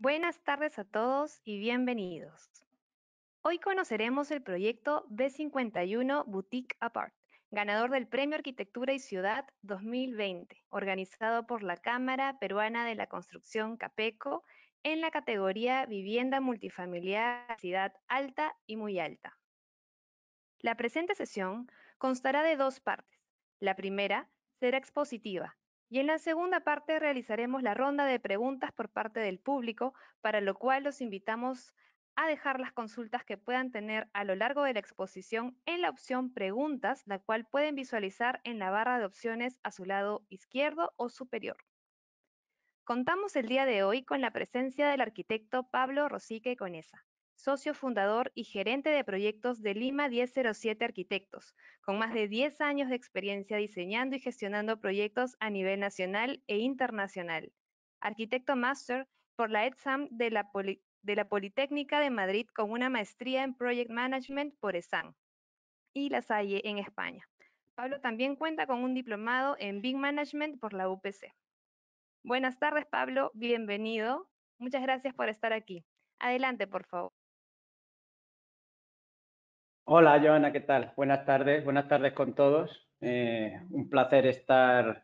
Buenas tardes a todos y bienvenidos. Hoy conoceremos el proyecto B51 Boutique Apart, ganador del Premio Arquitectura y Ciudad 2020, organizado por la Cámara Peruana de la Construcción CAPECO en la categoría Vivienda Multifamiliar Ciudad Alta y Muy Alta. La presente sesión constará de dos partes. La primera será expositiva y en la segunda parte realizaremos la ronda de preguntas por parte del público, para lo cual los invitamos a dejar las consultas que puedan tener a lo largo de la exposición en la opción Preguntas, la cual pueden visualizar en la barra de opciones a su lado izquierdo o superior. Contamos el día de hoy con la presencia del arquitecto Pablo Rosique Conesa, socio fundador y gerente de proyectos de Lima 1007 Arquitectos, con más de 10 años de experiencia diseñando y gestionando proyectos a nivel nacional e internacional. Arquitecto máster por la ETSAM de la Politécnica de Madrid, con una maestría en Project Management por ESAN y La Salle en España. Pablo también cuenta con un diplomado en BIM Management por la UPC. Buenas tardes, Pablo, bienvenido. Muchas gracias por estar aquí. Adelante, por favor. Hola, Joana, ¿qué tal? Buenas tardes con todos. Un placer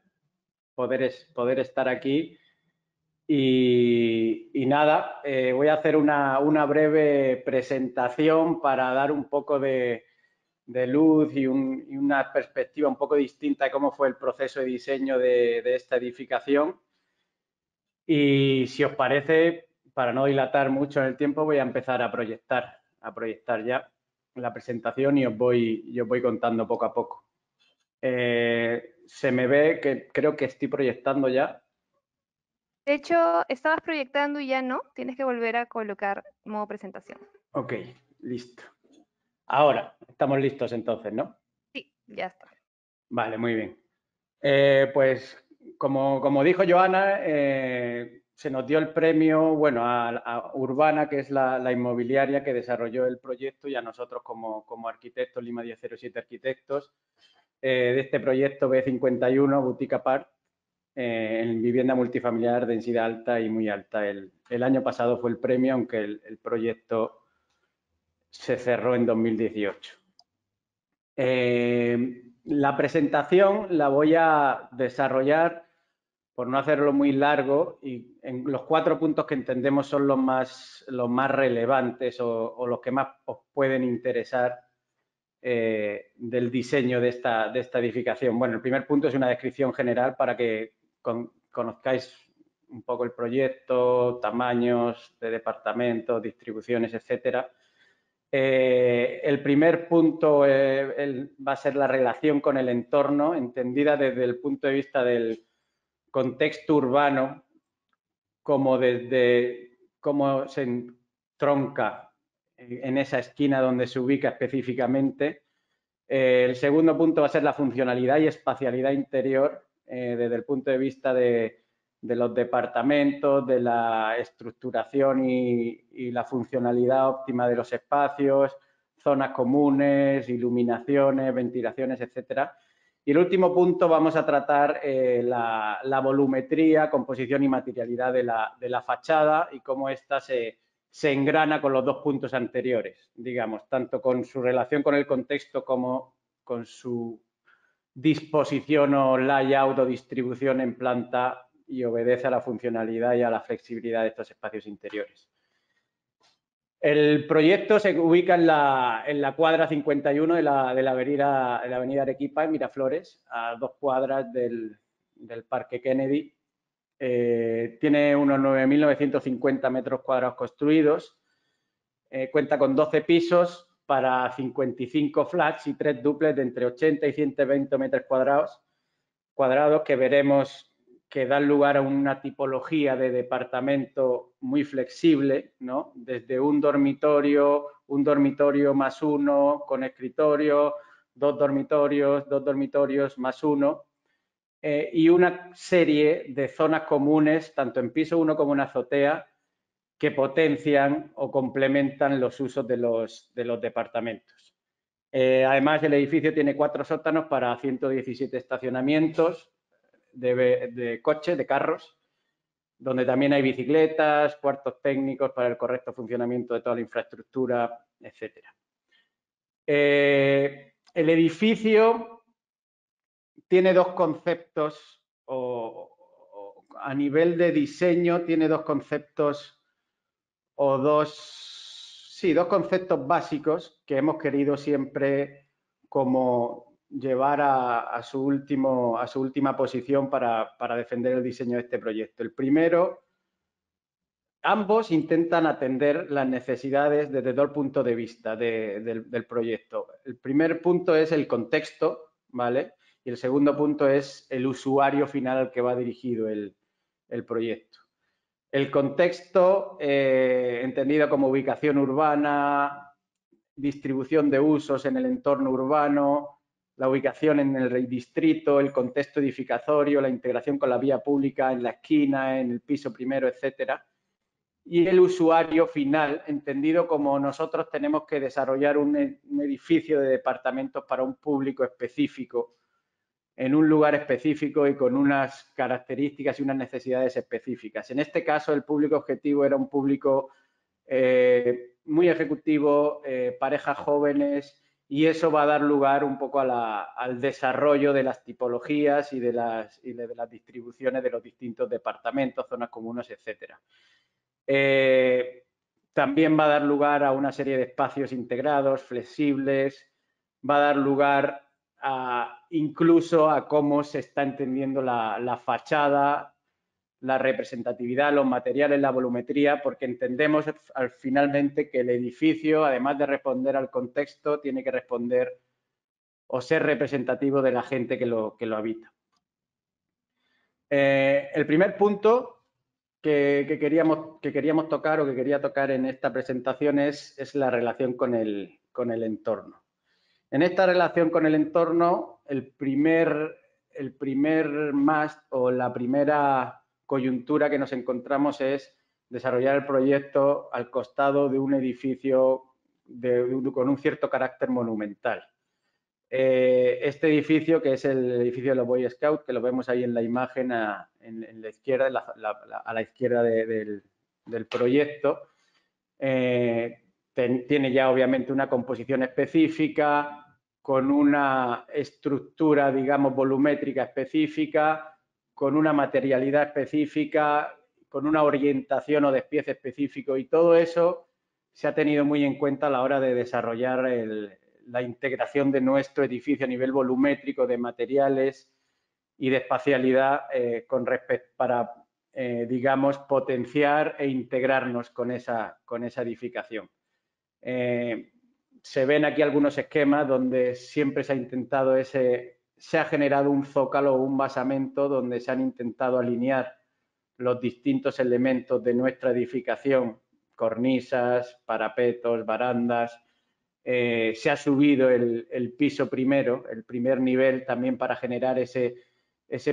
poder estar aquí. Y nada, voy a hacer una breve presentación para dar un poco de luz y una perspectiva un poco distinta de cómo fue el proceso de diseño de esta edificación. Y si os parece, para no dilatar mucho en el tiempo, voy a empezar a proyectar ya la presentación y os voy contando poco a poco. Se me ve que creo que estoy proyectando ya. De hecho, estabas proyectando y ya no. Tienes que volver a colocar modo presentación. Ok, listo. Ahora, estamos listos entonces, ¿no? Sí, ya está. Vale, muy bien. Pues como dijo Joana, se nos dio el premio, bueno, a Urbana, que es la inmobiliaria que desarrolló el proyecto, y a nosotros como arquitectos, Lima 1007 Arquitectos, de este proyecto B51, Boutique Apart, en vivienda multifamiliar, densidad alta y muy alta. El año pasado fue el premio, aunque el proyecto se cerró en 2018. La presentación la voy a desarrollar, por no hacerlo muy largo, y en los 4 puntos que entendemos son los más relevantes o los que más os pueden interesar del diseño de esta edificación. Bueno, el primer punto es una descripción general para que conozcáis un poco el proyecto, tamaños de departamentos, distribuciones, etcétera. El primer punto va a ser la relación con el entorno, entendida desde el punto de vista del contexto urbano, como desde cómo se entronca en esa esquina donde se ubica específicamente. El segundo punto va a ser la funcionalidad y espacialidad interior, desde el punto de vista de los departamentos, de la estructuración y la funcionalidad óptima de los espacios, zonas comunes, iluminaciones, ventilaciones, etcétera. Y el último punto vamos a tratar la volumetría, composición y materialidad de la fachada y cómo ésta se engrana con los 2 puntos anteriores, digamos, tanto con su relación con el contexto como con su disposición o layout o distribución en planta, y obedece a la funcionalidad y a la flexibilidad de estos espacios interiores. El proyecto se ubica en la cuadra 51 de la avenida Arequipa, en Miraflores, a 2 cuadras del Parque Kennedy. Tiene unos 9.950 metros cuadrados construidos. Cuenta con 12 pisos para 55 flats y 3 dúplex de entre 80 y 120 metros cuadrados, que veremos que dan lugar a una tipología de departamento muy flexible, ¿no? Desde un dormitorio más uno con escritorio, 2 dormitorios más uno, y una serie de zonas comunes, tanto en piso 1 como en azotea, que potencian o complementan los usos de los departamentos. Además, el edificio tiene 4 sótanos para 117 estacionamientos de coches, de carros, donde también hay bicicletas, cuartos técnicos para el correcto funcionamiento de toda la infraestructura, etcétera. El edificio tiene dos conceptos, a nivel de diseño tiene dos conceptos dos conceptos básicos que hemos querido siempre como llevar a su última posición para defender el diseño de este proyecto. El primero, ambos intentan atender las necesidades desde todo el punto de vista del proyecto. El primer punto es el contexto, ¿vale? Y el segundo punto es el usuario final al que va dirigido el proyecto. El contexto, entendido como ubicación urbana, distribución de usos en el entorno urbano, la ubicación en el distrito, el contexto edificatorio, la integración con la vía pública en la esquina, en el piso primero, etcétera. Y el usuario final, entendido como nosotros tenemos que desarrollar un edificio de departamentos para un público específico, en un lugar específico y con unas características y unas necesidades específicas. En este caso, el público objetivo era un público muy ejecutivo, parejas jóvenes, y eso va a dar lugar un poco al desarrollo de las tipologías y de las distribuciones de los distintos departamentos, zonas comunes, etcétera. También va a dar lugar a una serie de espacios integrados, flexibles, va a dar lugar incluso a cómo se está entendiendo la fachada, la representatividad, los materiales, la volumetría, porque entendemos finalmente que el edificio, además de responder al contexto, tiene que responder o ser representativo de la gente que lo habita. El primer punto que queríamos tocar o que quería tocar en esta presentación es la relación con el entorno. En esta relación con el entorno, el primer must o la primera coyuntura que nos encontramos es desarrollar el proyecto al costado de un edificio con un cierto carácter monumental. Este edificio, que es el edificio de los Boy Scouts, que lo vemos ahí en la imagen en la izquierda, a la izquierda del proyecto, tiene ya obviamente una composición específica, con una estructura, digamos, volumétrica específica, con una materialidad específica, con una orientación o despiece específico, y todo eso se ha tenido muy en cuenta a la hora de desarrollar la integración de nuestro edificio a nivel volumétrico, de materiales y de espacialidad para, digamos, potenciar e integrarnos con esa edificación. Se ven aquí algunos esquemas donde siempre se ha intentado se ha generado un zócalo o un basamento donde se han intentado alinear los distintos elementos de nuestra edificación, cornisas, parapetos, barandas. Se ha subido el piso primero, el primer nivel, también para generar ese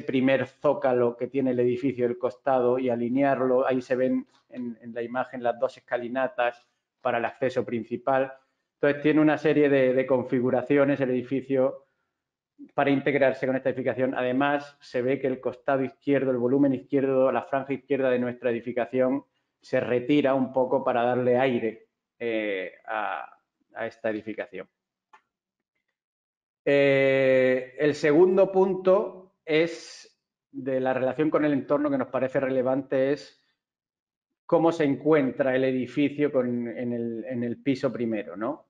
primer zócalo que tiene el edificio del costado y alinearlo. Ahí se ven en la imagen las dos escalinatas para el acceso principal. Entonces tiene una serie de configuraciones el edificio para integrarse con esta edificación. Además, se ve que el costado izquierdo, el volumen izquierdo, la franja izquierda de nuestra edificación se retira un poco para darle aire a esta edificación. El segundo punto es de la relación con el entorno que nos parece relevante, es cómo se encuentra el edificio en el piso primero, ¿no?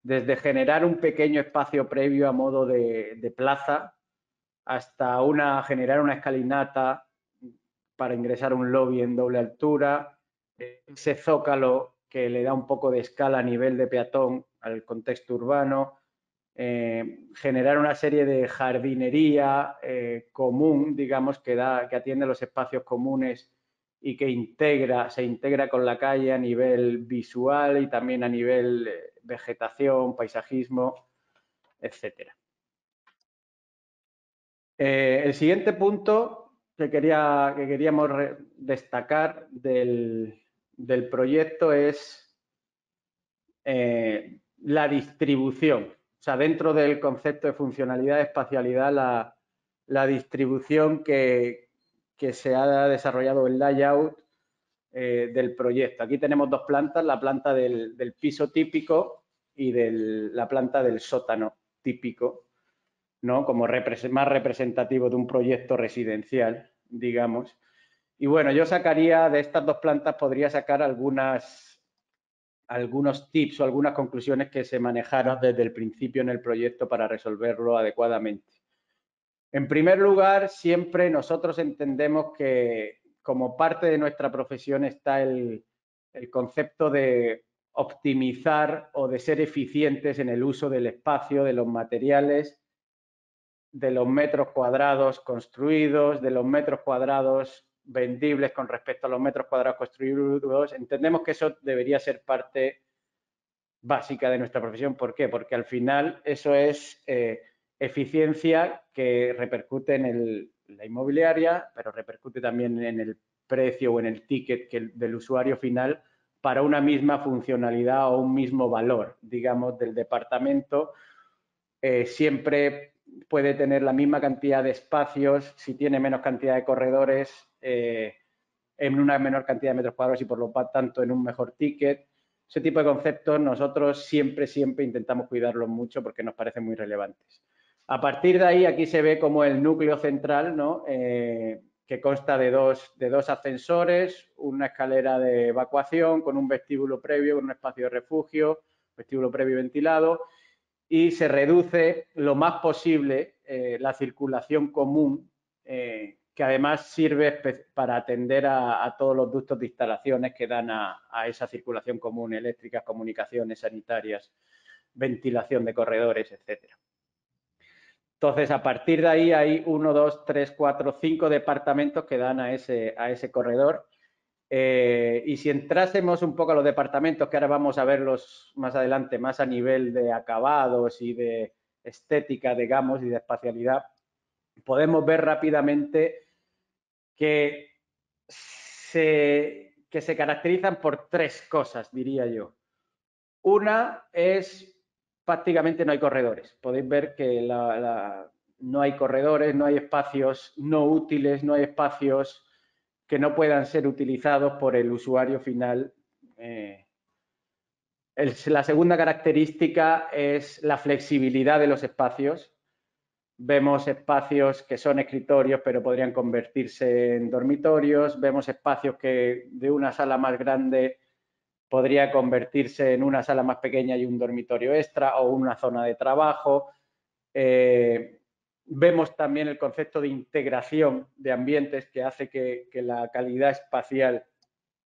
Desde generar un pequeño espacio previo a modo de plaza hasta generar una escalinata para ingresar a un lobby en doble altura, ese zócalo que le da un poco de escala a nivel de peatón al contexto urbano, generar una serie de jardinería común, digamos, que atiende los espacios comunes y que se integra con la calle a nivel visual y también a nivel vegetación, paisajismo, etcétera. El siguiente punto que queríamos destacar del proyecto es la distribución. O sea, dentro del concepto de funcionalidad, espacialidad, la distribución que se ha desarrollado, el layout del proyecto. Aquí tenemos dos plantas, la planta del piso típico y la planta del sótano típico, ¿no? Como más representativo de un proyecto residencial, digamos. Y bueno, yo sacaría de estas dos plantas, podría sacar algunos tips o algunas conclusiones que se manejaron desde el principio en el proyecto para resolverlo adecuadamente. En primer lugar, siempre nosotros entendemos que como parte de nuestra profesión está el concepto de optimizar o de ser eficientes en el uso del espacio, de los materiales, de los metros cuadrados construidos, de los metros cuadrados vendibles con respecto a los metros cuadrados construidos. Entendemos que eso debería ser parte básica de nuestra profesión. ¿Por qué? Porque al final eso es eficiencia que repercute en la inmobiliaria, pero repercute también en el precio o en el ticket del usuario final para una misma funcionalidad o un mismo valor, digamos, del departamento. Siempre puede tener la misma cantidad de espacios si tiene menos cantidad de corredores, en una menor cantidad de metros cuadrados y por lo tanto en un mejor ticket. Ese tipo de conceptos nosotros siempre intentamos cuidarlos mucho porque nos parecen muy relevantes. A partir de ahí, aquí se ve como el núcleo central, ¿no? Que consta de dos ascensores, una escalera de evacuación con un vestíbulo previo, con un espacio de refugio, vestíbulo previo ventilado, y se reduce lo más posible la circulación común, que además sirve para atender a todos los ductos de instalaciones que dan a esa circulación común, eléctricas, comunicaciones sanitarias, ventilación de corredores, etcétera. Entonces, a partir de ahí hay 1, 2, 3, 4, 5 departamentos que dan a ese corredor. Y si entrásemos un poco a los departamentos, que ahora vamos a verlos más adelante, más a nivel de acabados y de estética, digamos, y de espacialidad, podemos ver rápidamente que se caracterizan por tres cosas, diría yo. Una es prácticamente no hay corredores. Podéis ver que no hay corredores, no hay espacios no útiles, no hay espacios que no puedan ser utilizados por el usuario final. La segunda característica es la flexibilidad de los espacios. Vemos espacios que son escritorios, pero podrían convertirse en dormitorios. Vemos espacios que de una sala más grande podría convertirse en una sala más pequeña y un dormitorio extra o una zona de trabajo. Vemos también el concepto de integración de ambientes que hace que la calidad espacial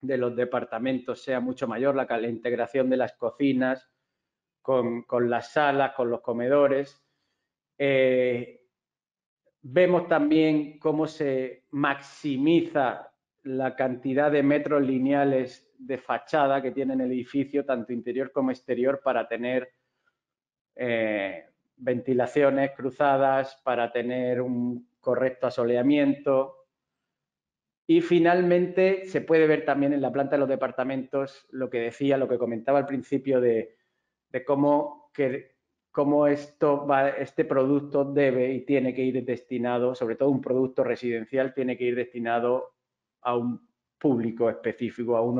de los departamentos sea mucho mayor, la integración de las cocinas con las salas, con los comedores. Vemos también cómo se maximiza la cantidad de metros lineales de fachada que tiene el edificio, tanto interior como exterior, para tener ventilaciones cruzadas, para tener un correcto asoleamiento. Y finalmente se puede ver también en la planta de los departamentos lo que decía, lo que comentaba al principio de cómo este producto debe y tiene que ir destinado, sobre todo un producto residencial, tiene que ir destinado a un público específico, a un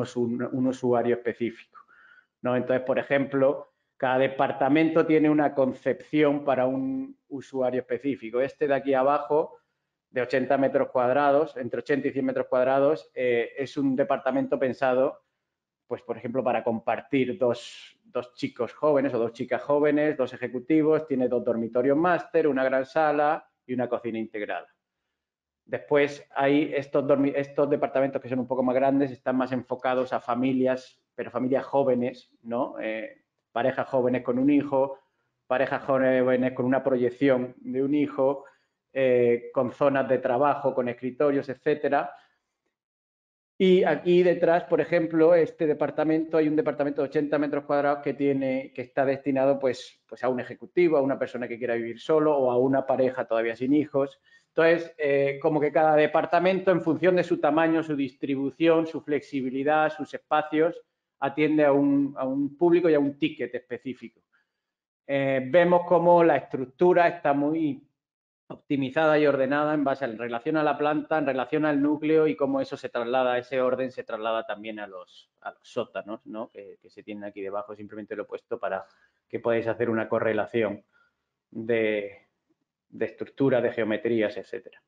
usuario específico, ¿no? Entonces, por ejemplo, cada departamento tiene una concepción para un usuario específico. Este de aquí abajo, de 80 metros cuadrados, entre 80 y 100 metros cuadrados, es un departamento pensado, pues, por ejemplo, para compartir dos chicos jóvenes o dos chicas jóvenes, dos ejecutivos, tiene 2 dormitorios máster, una gran sala y una cocina integrada. Después hay estos departamentos que son un poco más grandes, están más enfocados a familias, pero familias jóvenes, ¿no? Parejas jóvenes con un hijo, parejas jóvenes con una proyección de un hijo, con zonas de trabajo, con escritorios, etcétera. Y aquí detrás, por ejemplo, este departamento, hay un departamento de 80 metros cuadrados que está destinado pues a un ejecutivo, a una persona que quiera vivir solo o a una pareja todavía sin hijos. Entonces, como que cada departamento, en función de su tamaño, su distribución, su flexibilidad, sus espacios, atiende a un público y a un ticket específico. Vemos cómo la estructura está muy optimizada y ordenada en base en relación a la planta, en relación al núcleo y cómo eso se traslada, ese orden se traslada también a los sótanos, ¿no? que se tienen aquí debajo. Simplemente lo he puesto para que podáis hacer una correlación de estructura, de geometrías, etcétera.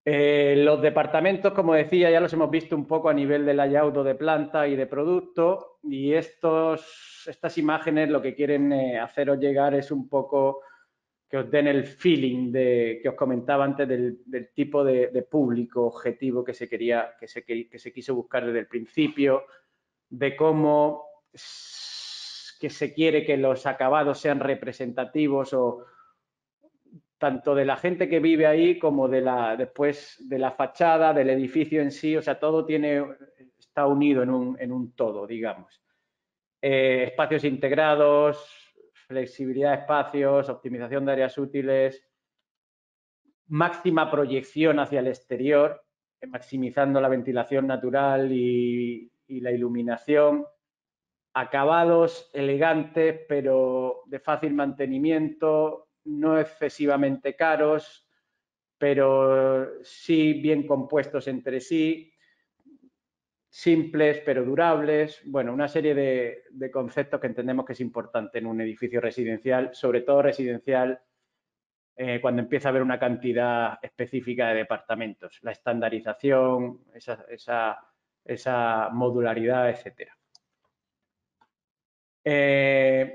Los departamentos, como decía, ya los hemos visto un poco a nivel de layout de planta y de producto, y estas imágenes lo que quieren haceros llegar es un poco que os den el feeling que os comentaba antes del tipo de público objetivo que se quiso buscar desde el principio, de cómo que se quiere que los acabados sean representativos o tanto de la gente que vive ahí como después de la fachada, del edificio en sí. O sea, todo está unido en un todo, digamos. Espacios integrados, flexibilidad de espacios, optimización de áreas útiles, máxima proyección hacia el exterior, maximizando la ventilación natural y la iluminación, acabados elegantes pero de fácil mantenimiento, no excesivamente caros, pero sí bien compuestos entre sí, simples pero durables. Bueno, una serie de conceptos que entendemos que es importante en un edificio residencial, sobre todo residencial, cuando empieza a haber una cantidad específica de departamentos, la estandarización, esa modularidad, etcétera.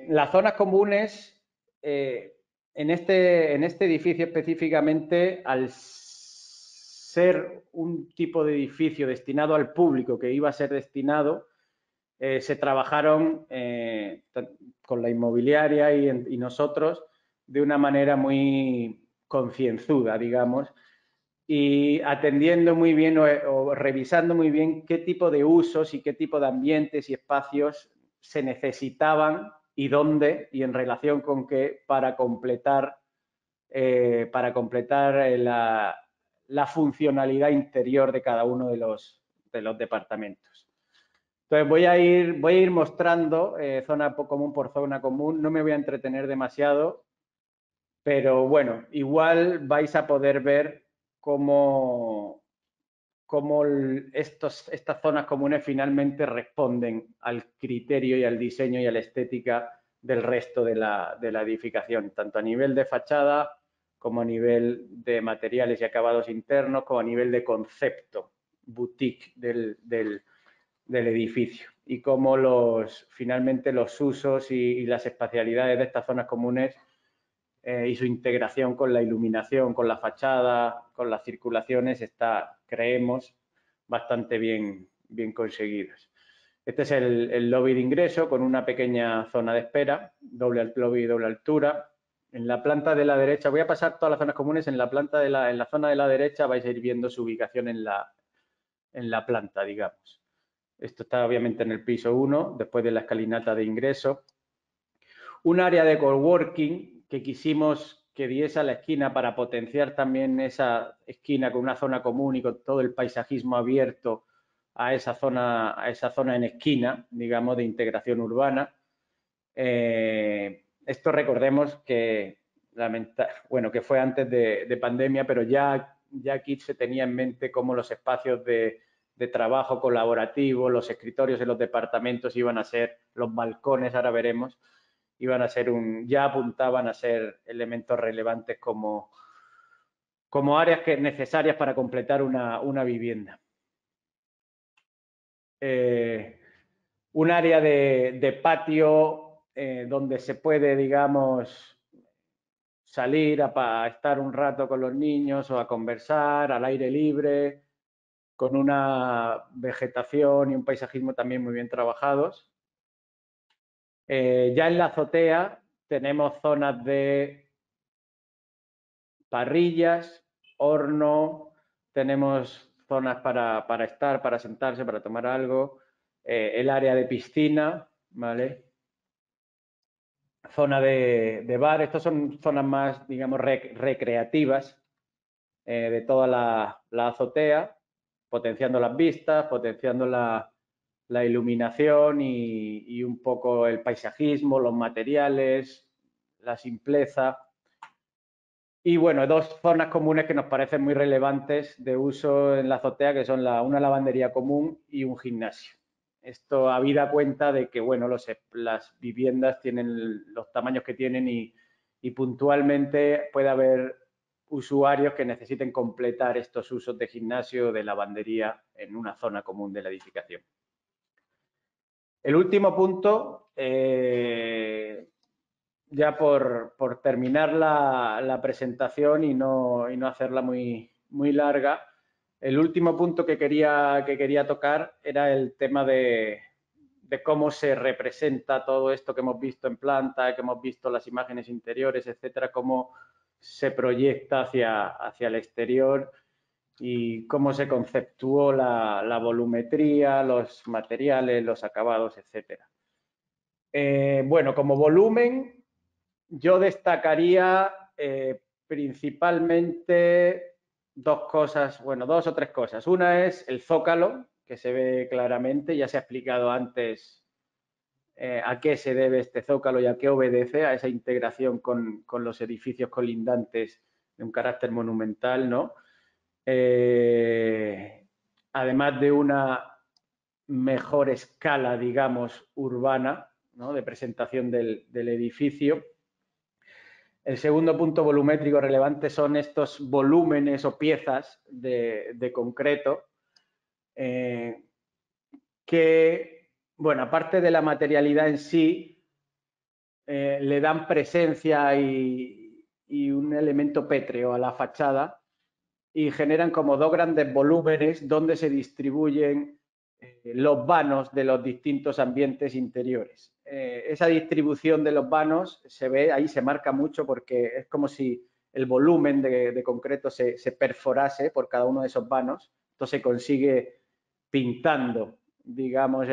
Las zonas comunes, en este edificio específicamente, al ser un tipo de edificio destinado al público que iba a ser destinado, se trabajaron con la inmobiliaria y nosotros de una manera muy concienzuda, digamos, y atendiendo muy bien o revisando muy bien qué tipo de usos y qué tipo de ambientes y espacios se necesitaban y dónde y en relación con qué para completar la funcionalidad interior de cada uno de los departamentos. Entonces voy a ir mostrando zona común por zona común. No me voy a entretener demasiado, pero bueno, igual vais a poder ver cómo estas zonas comunes finalmente responden al criterio y al diseño y a la estética del resto de la edificación, tanto a nivel de fachada como a nivel de materiales y acabados internos, como a nivel de concepto boutique del edificio, y cómo finalmente los usos y las espacialidades de estas zonas comunes y su integración con la iluminación, con la fachada, con las circulaciones, creemos, bastante bien conseguidas. Este es el lobby de ingreso con una pequeña zona de espera, doble lobby y doble altura. En la planta de la derecha, voy a pasar todas las zonas comunes, en la zona de la derecha vais a ir viendo su ubicación en la planta, digamos. Esto está obviamente en el piso 1, después de la escalinata de ingreso. Un área de coworking que quisimos que diese a la esquina para potenciar también esa esquina con una zona común y con todo el paisajismo abierto a esa zona en esquina, digamos, de integración urbana. Esto recordemos que, que fue antes de pandemia, pero ya aquí se tenía en mente cómo los espacios de trabajo colaborativo, los escritorios en los departamentos iban a ser, los balcones, ahora veremos, ya apuntaban a ser elementos relevantes como áreas necesarias para completar una vivienda. Un área de patio donde se puede, digamos, salir a estar un rato con los niños o a conversar al aire libre, con una vegetación y un paisajismo también muy bien trabajados. Ya en la azotea tenemos zonas de parrillas, horno, tenemos zonas para estar, para sentarse, para tomar algo, el área de piscina, ¿vale? Zona de bar. Estas son zonas más, digamos, recreativas de toda la azotea, potenciando las vistas, potenciando la iluminación y un poco el paisajismo, los materiales, la simpleza. Y bueno, dos zonas comunes que nos parecen muy relevantes de uso en la azotea, que son una lavandería común y un gimnasio. Esto habida cuenta de que, bueno, las viviendas tienen los tamaños que tienen y puntualmente puede haber usuarios que necesiten completar estos usos de gimnasio o de lavandería en una zona común de la edificación. El último punto, ya por terminar la presentación y no hacerla muy larga, el último punto que quería tocar era el tema de cómo se representa todo esto que hemos visto en planta, que hemos visto las imágenes interiores, etcétera, cómo se proyecta hacia el exterior y cómo se conceptuó la volumetría, los materiales, los acabados, etcétera. Bueno, como volumen, yo destacaría principalmente dos cosas, bueno, dos o tres cosas. Una es el zócalo, que se ve claramente, ya se ha explicado antes a qué se debe este zócalo y a qué obedece, a esa integración con los edificios colindantes de un carácter monumental, ¿no? Además de una mejor escala, digamos, urbana, ¿no? De presentación del edificio. El segundo punto volumétrico relevante son estos volúmenes o piezas de concreto que, bueno, aparte de la materialidad en sí, le dan presencia y un elemento pétreo a la fachada y generan como dos grandes volúmenes donde se distribuyen los vanos de los distintos ambientes interiores. Esa distribución de los vanos se ve, ahí se marca mucho porque es como si el volumen de concreto se perforase por cada uno de esos vanos. Entonces se consigue pintando, digamos,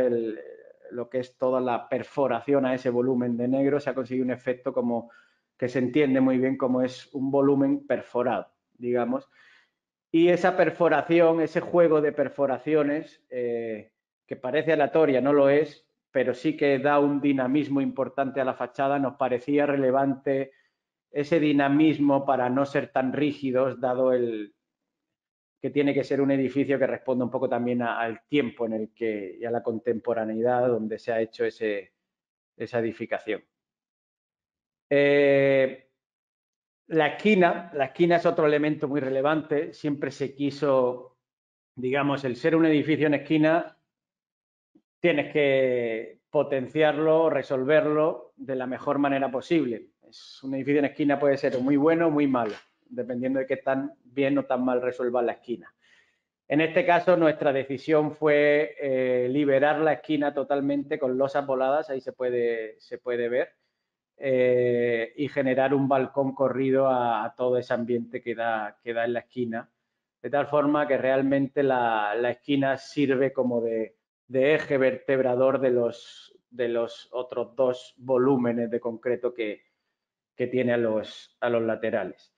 lo que es toda la perforación a ese volumen de negro. Se ha conseguido un efecto como que se entiende muy bien como es un volumen perforado, digamos. Y esa perforación, ese juego de perforaciones, que parece aleatoria, no lo es, pero sí que da un dinamismo importante a la fachada, nos parecía relevante ese dinamismo para no ser tan rígidos, dado que tiene que ser un edificio que responda un poco también al tiempo en el que, y a la contemporaneidad donde se ha hecho esa edificación. La esquina es otro elemento muy relevante. Siempre se quiso, digamos, el ser un edificio en esquina, tienes que potenciarlo, resolverlo de la mejor manera posible. Un edificio en esquina puede ser muy bueno o muy malo, dependiendo de qué tan bien o tan mal resuelva la esquina. En este caso, nuestra decisión fue liberar la esquina totalmente con losas voladas, ahí se puede ver, y generar un balcón corrido a todo ese ambiente que da en la esquina, de tal forma que realmente la esquina sirve como de eje vertebrador de los otros dos volúmenes de concreto que tiene a los laterales.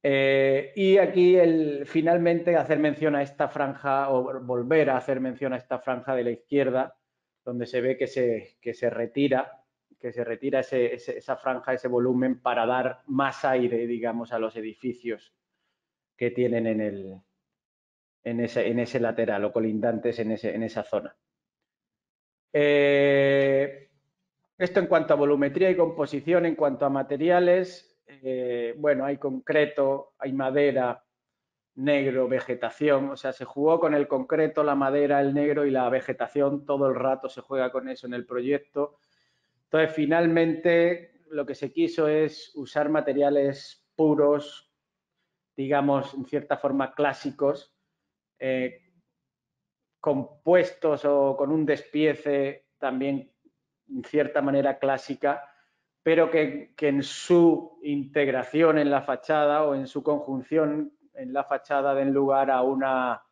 Y aquí finalmente hacer mención a esta franja, o volver a hacer mención a esta franja de la izquierda, donde se ve que se retira esa franja, ese volumen, para dar más aire, digamos, a los edificios que tienen en ese lateral o colindantes en esa zona. Esto en cuanto a volumetría y composición. En cuanto a materiales, bueno, hay concreto, hay madera, negro, vegetación, o sea, se jugó con el concreto, la madera, el negro y la vegetación, todo el rato se juega con eso en el proyecto. Entonces, finalmente, lo que se quiso es usar materiales puros, digamos, en cierta forma clásicos, compuestos o con un despiece también en cierta manera clásica, pero que en su integración en la fachada o en su conjunción en la fachada den lugar a una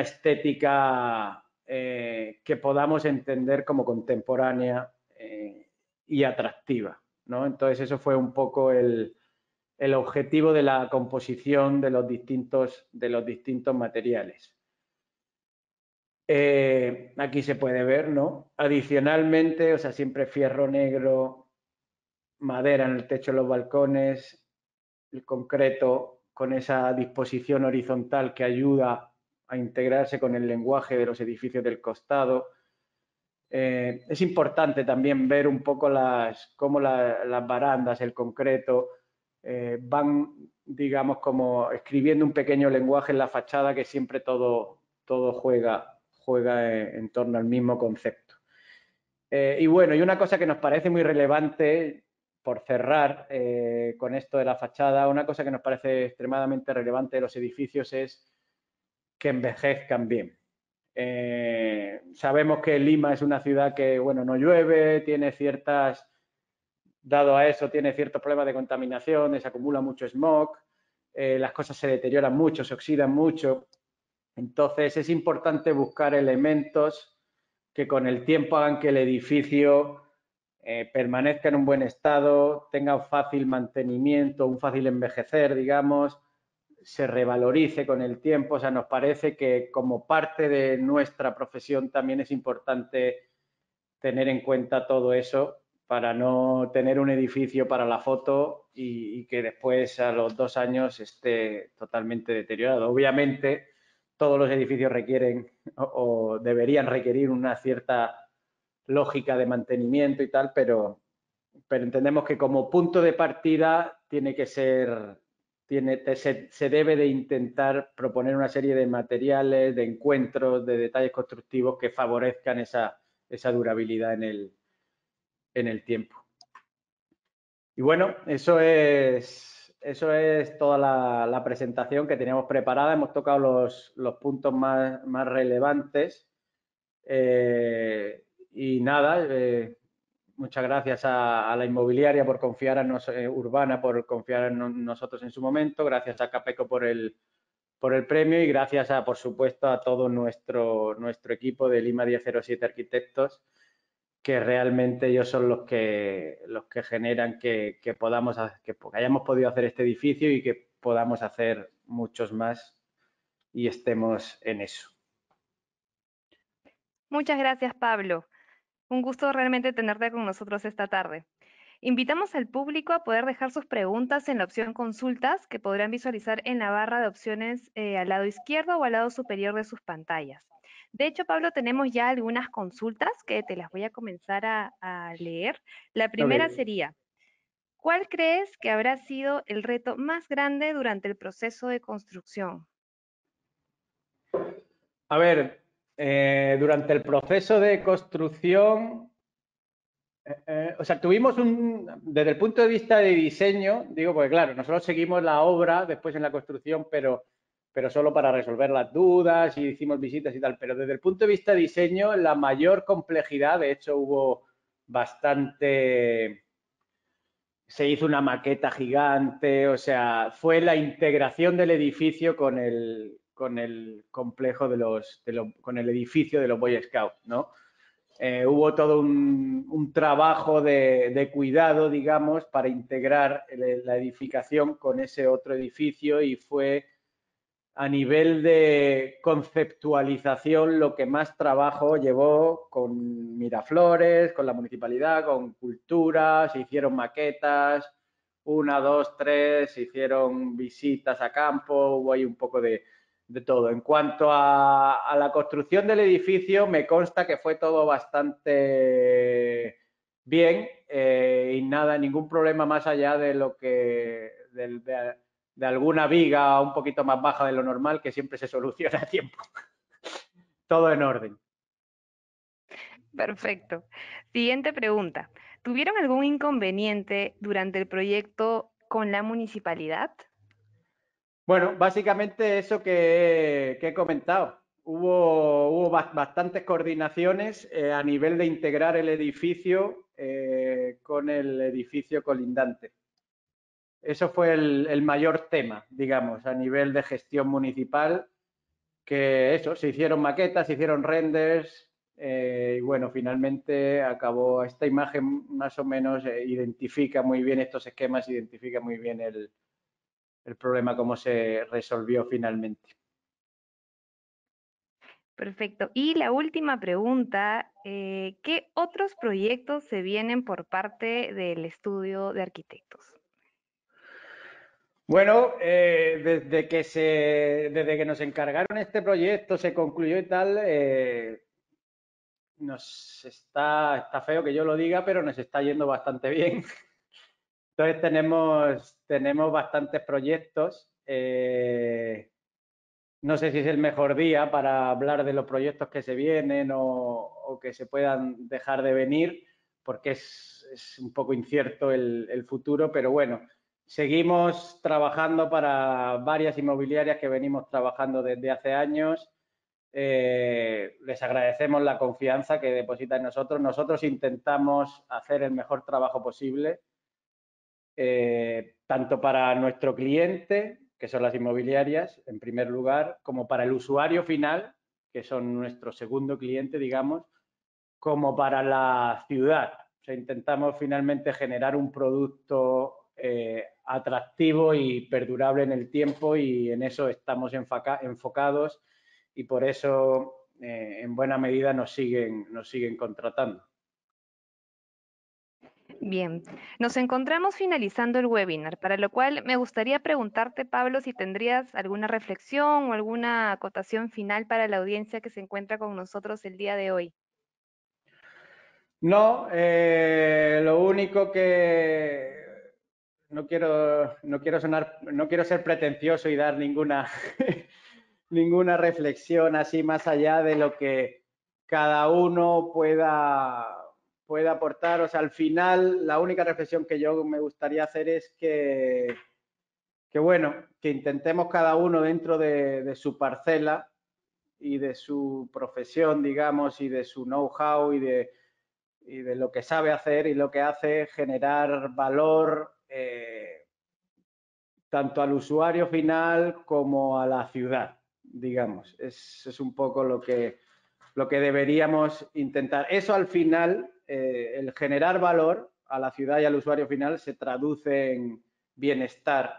estética que podamos entender como contemporánea y atractiva, ¿no? Entonces eso fue un poco el objetivo de la composición de los distintos materiales. Aquí se puede ver, ¿no? Adicionalmente, o sea, siempre fierro negro, madera en el techo de los balcones, el concreto con esa disposición horizontal que ayuda a integrarse con el lenguaje de los edificios del costado. Es importante también ver un poco cómo las barandas, el concreto, van, digamos, como escribiendo un pequeño lenguaje en la fachada que siempre todo juega en torno al mismo concepto. Y bueno, y una cosa que nos parece muy relevante, por cerrar con esto de la fachada, una cosa que nos parece extremadamente relevante de los edificios es que envejezcan bien. Sabemos que Lima es una ciudad que, bueno, no llueve, tiene dado a eso, tiene ciertos problemas de contaminación, se acumula mucho smog, las cosas se deterioran mucho, se oxidan mucho. Entonces es importante buscar elementos que con el tiempo hagan que el edificio permanezca en un buen estado, tenga un fácil mantenimiento, un fácil envejecer, digamos, se revalorice con el tiempo. O sea, nos parece que como parte de nuestra profesión también es importante tener en cuenta todo eso para no tener un edificio para la foto y que después a los 2 años esté totalmente deteriorado. Obviamente, todos los edificios requieren o deberían requerir una cierta lógica de mantenimiento y tal, pero entendemos que como punto de partida tiene que ser, se debe de intentar proponer una serie de materiales, de encuentros, de detalles constructivos que favorezcan esa durabilidad en el tiempo. Y bueno, eso es toda la presentación que teníamos preparada. Hemos tocado los puntos más relevantes. Y nada, muchas gracias a la inmobiliaria por confiar en Urbana por confiar en nosotros en su momento, gracias a Capeco por el premio y gracias por supuesto, a todo nuestro equipo de Lima 1007 Arquitectos, que realmente ellos son los que generan que hayamos podido hacer este edificio y que podamos hacer muchos más y estemos en eso. Muchas gracias, Pablo. Un gusto realmente tenerte con nosotros esta tarde. Invitamos al público a poder dejar sus preguntas en la opción consultas que podrán visualizar en la barra de opciones al lado izquierdo o al lado superior de sus pantallas. De hecho, Pablo, tenemos ya algunas consultas que te las voy a comenzar a leer. La primera Okay. sería, ¿cuál crees que habrá sido el reto más grande durante el proceso de construcción? A ver, durante el proceso de construcción, o sea, desde el punto de vista de diseño, digo, porque claro, nosotros seguimos la obra después en la construcción, pero solo para resolver las dudas y hicimos visitas y tal, pero desde el punto de vista de diseño, la mayor complejidad, de hecho hubo bastante, se hizo una maqueta gigante, o sea, fue la integración del edificio con el complejo con el edificio de los Boy Scouts, ¿no? Hubo todo un trabajo de cuidado, digamos, para integrar la edificación con ese otro edificio y fue a nivel de conceptualización lo que más trabajo llevó con Miraflores, con la municipalidad, con cultura, se hicieron maquetas, 1, 2, 3, se hicieron visitas a campo, hubo ahí un poco de todo. En cuanto a la construcción del edificio, me consta que fue todo bastante bien y nada, ningún problema más allá de lo que de alguna viga un poquito más baja de lo normal que siempre se soluciona a tiempo. Todo en orden. Perfecto. Siguiente pregunta. ¿Tuvieron algún inconveniente durante el proyecto con la municipalidad? Bueno, básicamente eso que he comentado. Hubo bastantes coordinaciones a nivel de integrar el edificio con el edificio colindante. Eso fue el mayor tema, digamos, a nivel de gestión municipal, que eso, se hicieron maquetas, se hicieron renders y bueno, finalmente acabó esta imagen más o menos, identifica muy bien estos esquemas, identifica muy bien el problema, cómo se resolvió finalmente. Perfecto. Y la última pregunta, ¿qué otros proyectos se vienen por parte del estudio de arquitectos? Bueno, desde que nos encargaron este proyecto, se concluyó y tal, está feo que yo lo diga, pero nos está yendo bastante bien. Entonces tenemos bastantes proyectos. No sé si es el mejor día para hablar de los proyectos que se vienen o que se puedan dejar de venir, porque es un poco incierto el futuro, pero bueno, seguimos trabajando para varias inmobiliarias que venimos trabajando desde hace años. Les agradecemos la confianza que depositan en nosotros. Nosotros intentamos hacer el mejor trabajo posible, tanto para nuestro cliente, que son las inmobiliarias, en primer lugar, como para el usuario final, que son nuestro segundo cliente, digamos, como para la ciudad. O sea, intentamos finalmente generar un producto atractivo y perdurable en el tiempo, y en eso estamos enfocados, y por eso en buena medida nos siguen contratando. Bien, nos encontramos finalizando el webinar, para lo cual me gustaría preguntarte, Pablo, si tendrías alguna reflexión o alguna acotación final para la audiencia que se encuentra con nosotros el día de hoy. No, lo único que no quiero ser pretencioso y dar ninguna, ninguna reflexión así más allá de lo que cada uno pueda aportar. O sea, al final, la única reflexión que yo me gustaría hacer es bueno, que intentemos cada uno dentro de su parcela y de su profesión, digamos, y de su know-how y de lo que sabe hacer y lo que hace, generar valor tanto al usuario final como a la ciudad, digamos. Es un poco lo que deberíamos intentar. Eso al final, el generar valor a la ciudad y al usuario final, se traduce en bienestar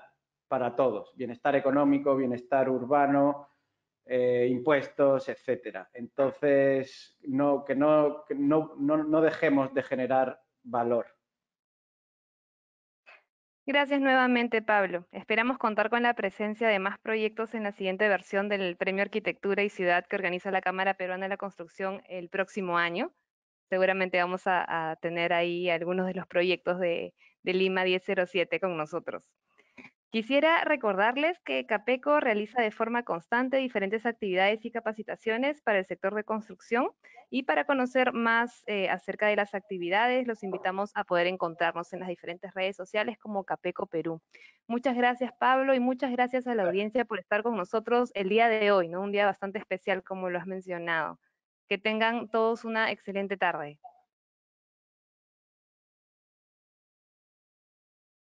para todos, bienestar económico, bienestar urbano, impuestos, etcétera. Entonces, no dejemos de generar valor. Gracias nuevamente, Pablo. Esperamos contar con la presencia de más proyectos en la siguiente versión del Premio Arquitectura y Ciudad que organiza la Cámara Peruana de la Construcción el próximo año. Seguramente vamos a tener ahí algunos de los proyectos de Lima 1007 con nosotros. Quisiera recordarles que Capeco realiza de forma constante diferentes actividades y capacitaciones para el sector de construcción, y para conocer más acerca de las actividades los invitamos a poder encontrarnos en las diferentes redes sociales como Capeco Perú. Muchas gracias, Pablo, y muchas gracias a la audiencia por estar con nosotros el día de hoy, ¿no? Un día bastante especial como lo has mencionado. Que tengan todos una excelente tarde.